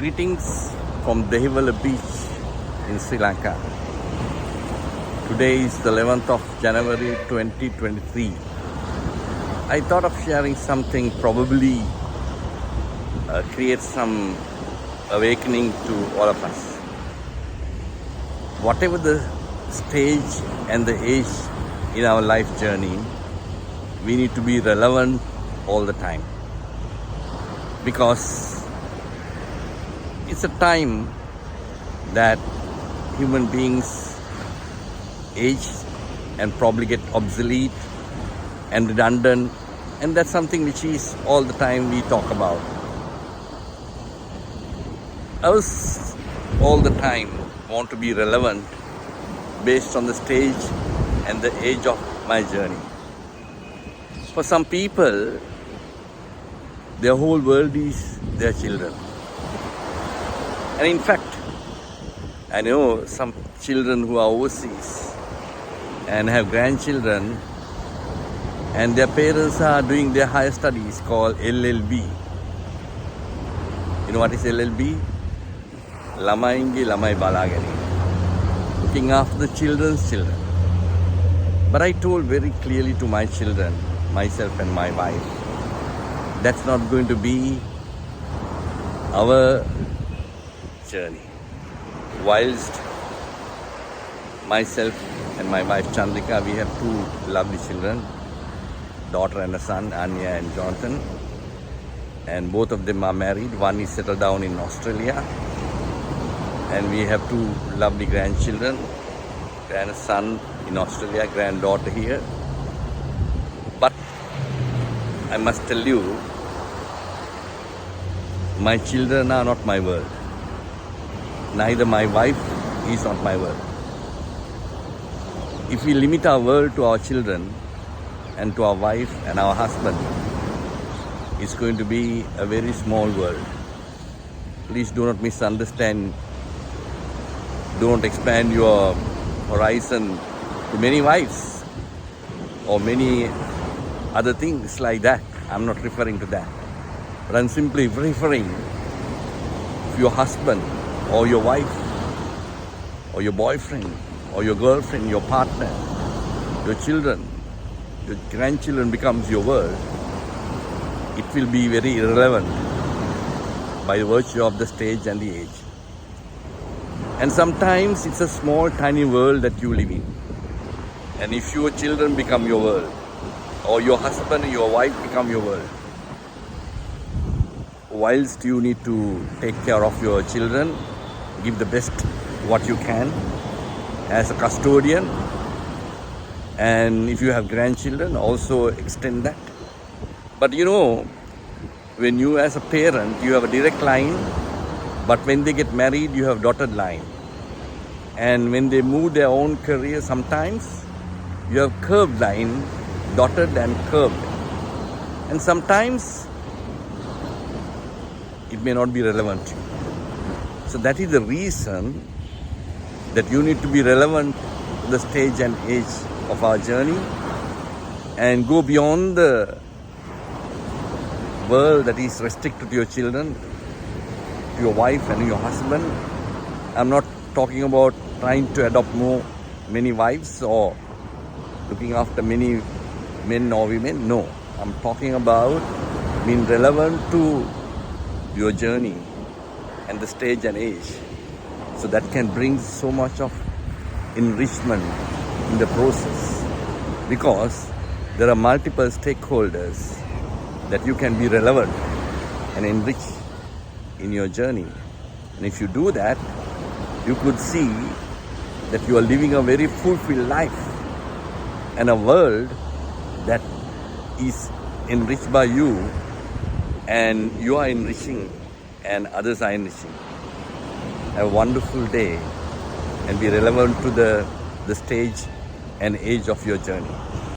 Greetings from Dehivala Beach in Sri Lanka. Today is the 11th of January 2023. I thought of sharing something probably create some awakening to all of us. Whatever the stage and the age in our life journey, we need to be relevant all the time. Because it's a time that human beings age and probably get obsolete and redundant, and that's something which is all the time we talk about. Us all the time want to be relevant based on the stage and the age of my journey. For some people, their whole world is their children. And in fact, I know some children who are overseas and have grandchildren, and their parents are doing their higher studies called LLB. You know what is LLB? Lamainge Lamai Balagani. Looking after the children's children. But I told very clearly to my children, myself and my wife, that's not going to be our journey. Whilst myself and my wife Chandrika, we have two lovely children, daughter and a son, Anya and Jonathan, and both of them are married. One is settled down in Australia, and we have two lovely grandchildren, grandson in Australia, granddaughter here. But I must tell you, my children are not my world. Neither my wife is not my world. If we limit our world to our children and to our wife and our husband, it's going to be a very small world. Please do not misunderstand. Don't expand your horizon to many wives or many other things like that. I'm not referring to that. But I'm simply referring to your husband or your wife or your boyfriend or your girlfriend, your partner, your children, your grandchildren becomes your world. It will be very irrelevant by virtue of the stage and the age. And sometimes it's a small tiny world that you live in. And if your children become your world, or your husband or your wife become your world, whilst you need to take care of your children, give the best what you can as a custodian, and if you have grandchildren, also extend that. But you know, when you as a parent, you have a direct line, but when they get married, you have dotted line. And when they move their own career, sometimes you have curved line, dotted and curved. And sometimes it may not be relevant to you. So that is the reason that you need to be relevant to the stage and age of our journey and go beyond the world that is restricted to your children, to your wife and your husband. I'm not talking about trying to adopt many wives or looking after many men or women. No, I'm talking about being relevant to your journey and the stage and age. So that can bring so much of enrichment in the process, because there are multiple stakeholders that you can be relevant and enrich in your journey. And if you do that, you could see that you are living a very fulfilled life and a world that is enriched by you, and you are enriching and others are enriching. Have a wonderful day and be relevant to the stage and age of your journey.